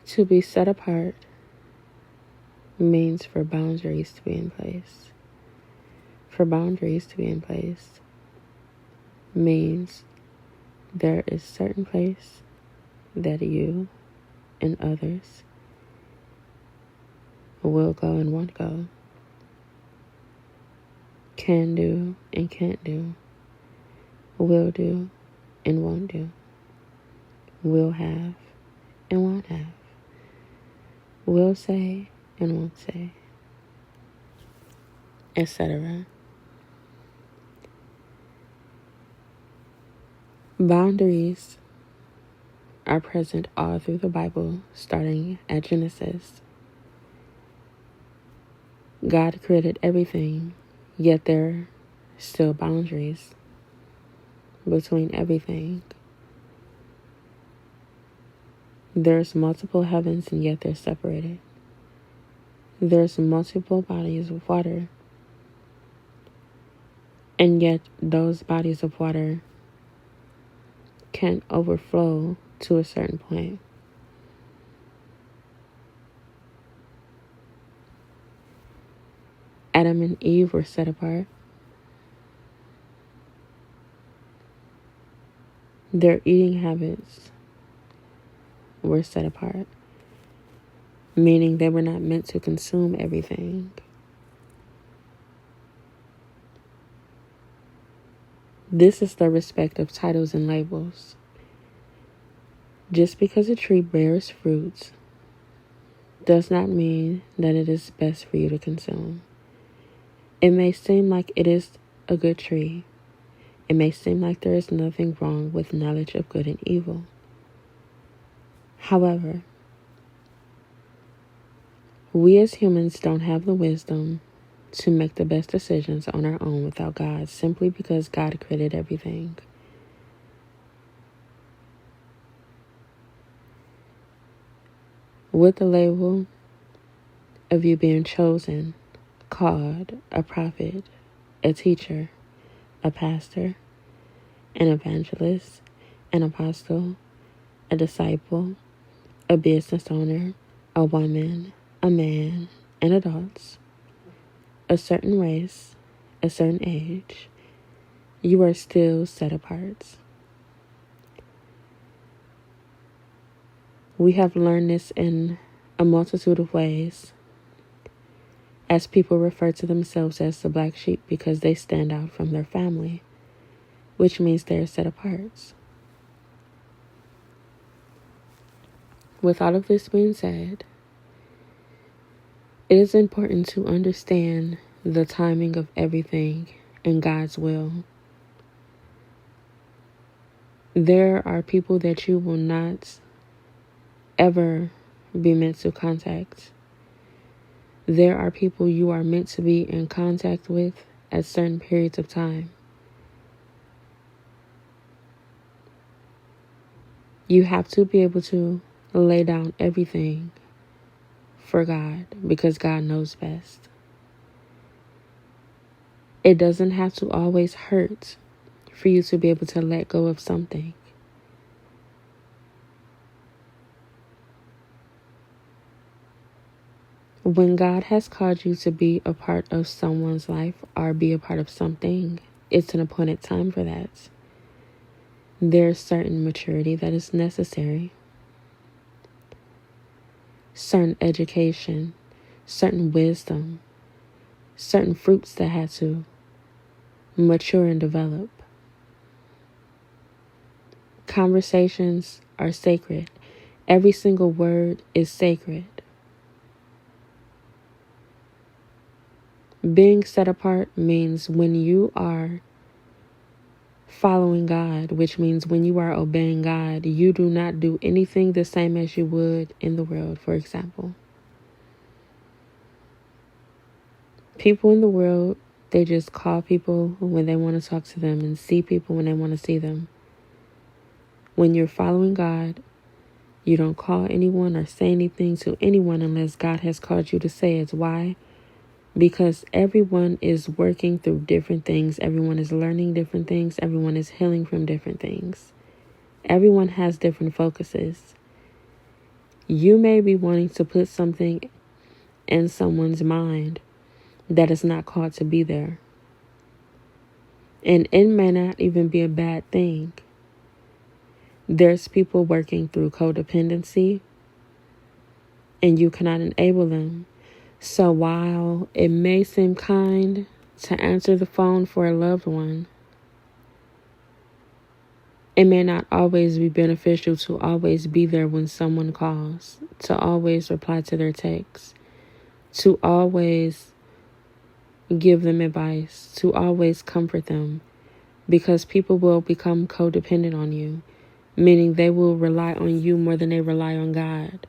To be set apart means for boundaries to be in place. For boundaries to be in place means there is certain place that you and others will go and won't go, can do and can't do, will do and won't do, will have and won't have, will say and won't say, etc. Boundaries are present all through the Bible, starting at Genesis. God created everything, yet there are still boundaries between everything. There's multiple heavens, and yet they're separated. There's multiple bodies of water, and yet those bodies of water can overflow to a certain point. Adam and Eve were set apart. Their eating habits were set apart, meaning they were not meant to consume everything. This is the respect of titles and labels. Just because a tree bears fruits does not mean that it is best for you to consume. It may seem like it is a good tree. It may seem like there is nothing wrong with knowledge of good and evil. However, we as humans don't have the wisdom to make the best decisions on our own without God, simply because God created everything. With the label of you being chosen, called, a prophet, a teacher, a pastor, an evangelist, an apostle, a disciple, a business owner, a woman, a man, and adults, a certain race, a certain age, you are still set apart. We have learned this in a multitude of ways, as people refer to themselves as the black sheep because they stand out from their family, which means they are set apart. With all of this being said, it is important to understand the timing of everything in God's will. There are people that you will not ever be meant to contact. There are people you are meant to be in contact with at certain periods of time. You have to be able to lay down everything for God, because God knows best. It doesn't have to always hurt for you to be able to let go of something. When God has called you to be a part of someone's life or be a part of something, it's an appointed time for that. There's certain maturity that is necessary. Certain education, certain wisdom, certain fruits that had to mature and develop. Conversations are sacred. Every single word is sacred. Being set apart means when you are following God, which means when you are obeying God, you do not do anything the same as you would in the world. For example, people in the world, they just call people when they want to talk to them and see people when they want to see them. When you're following God, you don't call anyone or say anything to anyone unless God has called you to say it. Why? Because everyone is working through different things. Everyone is learning different things. Everyone is healing from different things. Everyone has different focuses. You may be wanting to put something in someone's mind that is not called to be there. And it may not even be a bad thing. There's people working through codependency, and you cannot enable them. So while it may seem kind to answer the phone for a loved one, it may not always be beneficial to always be there when someone calls, to always reply to their texts, to always give them advice, to always comfort them, because people will become codependent on you, meaning they will rely on you more than they rely on God.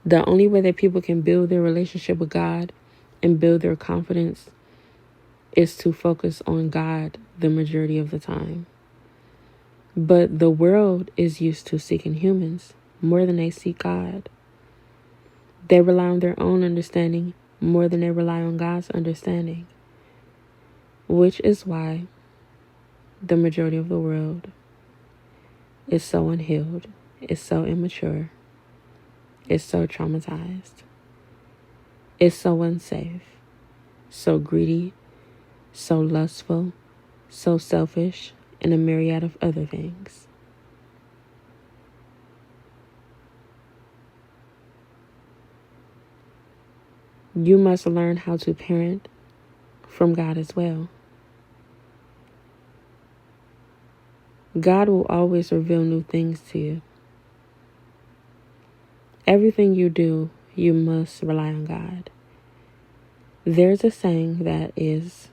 The only way that people can build their relationship with God and build their confidence is to focus on God the majority of the time. But the world is used to seeking humans more than they seek God. They rely on their own understanding more than they rely on God's understanding, which is why the majority of the world is so unhealed, is so immature, is so traumatized, is so unsafe, so greedy, so lustful, so selfish, and a myriad of other things. You must learn how to parent from God as well. God will always reveal new things to you. Everything you do, you must rely on God. There's a saying that is,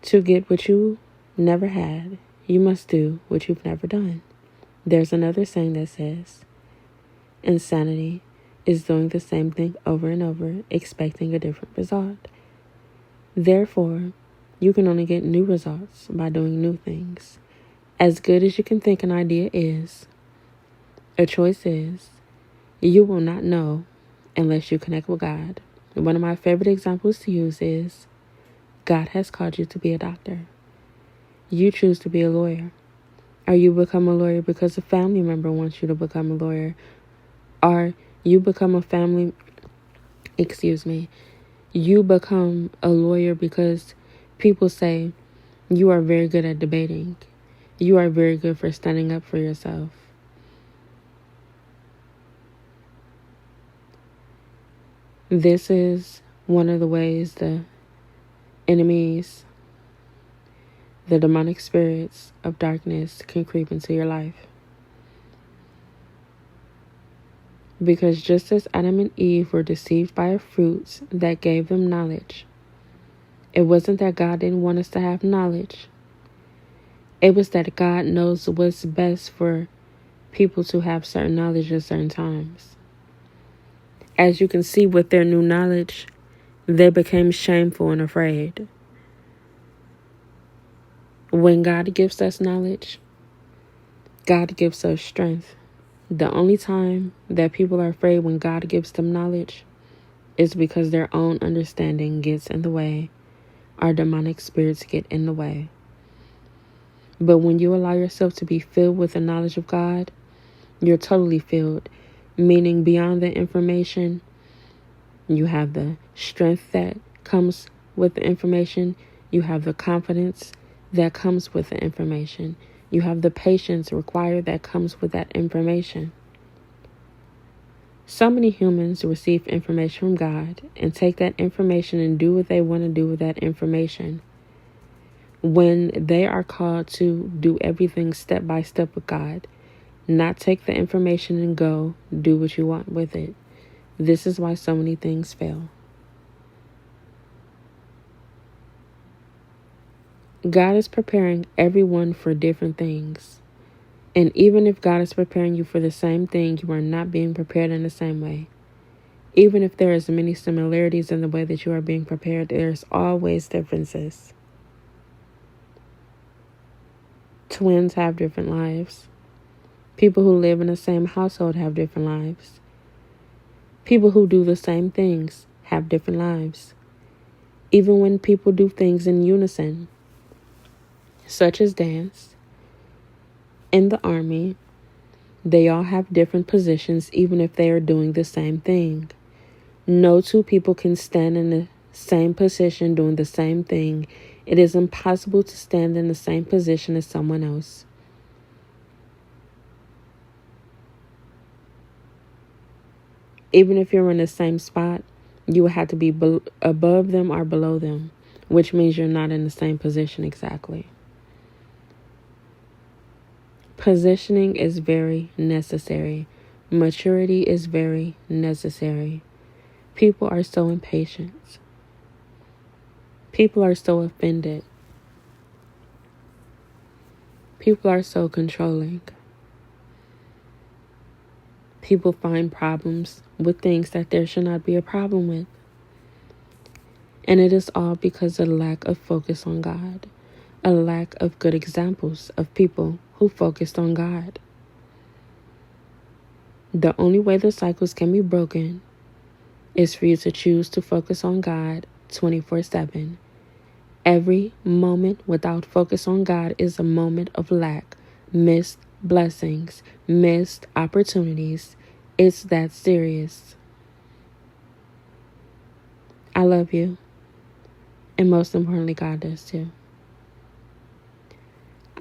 to get what you never had, you must do what you've never done. There's another saying that says, insanity is doing the same thing over and over, expecting a different result. Therefore, you can only get new results by doing new things. As good as you can think an idea is, a choice is, you will not know unless you connect with God. One of my favorite examples to use is, God has called you to be a doctor. You choose to be a lawyer. Or you become a lawyer because a family member wants you to become a lawyer. Or you become you become a lawyer because people say you are very good at debating. You are very good for standing up for yourself. This is one of the ways the enemies, the demonic spirits of darkness can creep into your life. Because just as Adam and Eve were deceived by a fruit that gave them knowledge, it wasn't that God didn't want us to have knowledge. It was that God knows what's best for people to have certain knowledge at certain times. As you can see with their new knowledge, they became shameful and afraid. When God gives us knowledge, God gives us strength. The only time that people are afraid when God gives them knowledge is because their own understanding gets in the way. Our demonic spirits get in the way. But when you allow yourself to be filled with the knowledge of God, you're totally filled, meaning beyond the information, you have the strength that comes with the information. You have the confidence that comes with the information. You have the patience required that comes with that information. So many humans receive information from God and take that information and do what they want to do with that information, when they are called to do everything step by step with God, not take the information and go do what you want with it. This is why so many things fail. God is preparing everyone for different things. And even if God is preparing you for the same thing, you are not being prepared in the same way. Even if there is many similarities in the way that you are being prepared, there's always differences. Twins have different lives. People who live in the same household have different lives. People who do the same things have different lives. Even when people do things in unison, such as dance, in the army, They all have different positions, even if they are doing the same thing. No two people can stand in the same position doing the same thing. It is impossible to stand in the same position as someone else. Even if you're in the same spot, you would have to be above them or below them, which means you're not in the same position exactly. Positioning is very necessary. Maturity is very necessary. People are so impatient. People are so offended. People are so controlling. People find problems with things that there should not be a problem with. And it is all because of a lack of focus on God. A lack of good examples of people who focused on God. The only way the cycles can be broken is for you to choose to focus on God 24/7. Every moment without focus on God is a moment of lack, missed blessings, missed opportunities. It's that serious. I love you. And most importantly, God does too.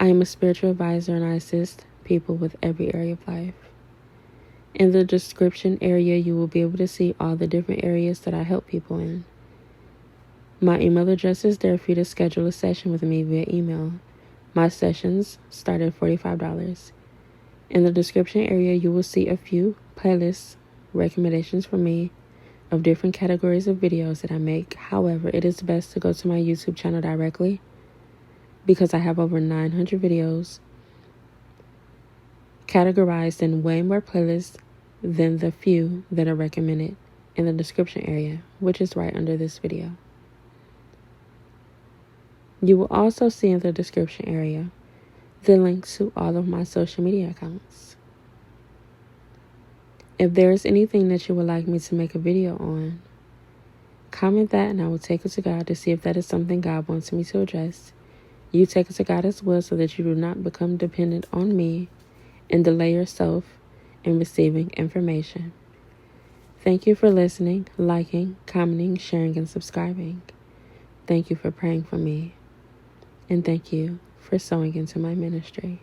I am a spiritual advisor and I assist people with every area of life. In the description area, you will be able to see all the different areas that I help people in. My email address is there for you to schedule a session with me via email. My sessions start at $45. In the description area, you will see a few playlists, recommendations from me of different categories of videos that I make. However, it is best to go to my YouTube channel directly because I have over 900 videos categorized in way more playlists than the few that are recommended in the description area, which is right under this video. You will also see in the description area the link to all of my social media accounts. If there is anything that you would like me to make a video on, comment that and I will take it to God to see if that is something God wants me to address. You take it to God as well so that you do not become dependent on me and delay yourself in receiving information. Thank you for listening, liking, commenting, sharing, and subscribing. Thank you for praying for me. And thank you for sowing into my ministry.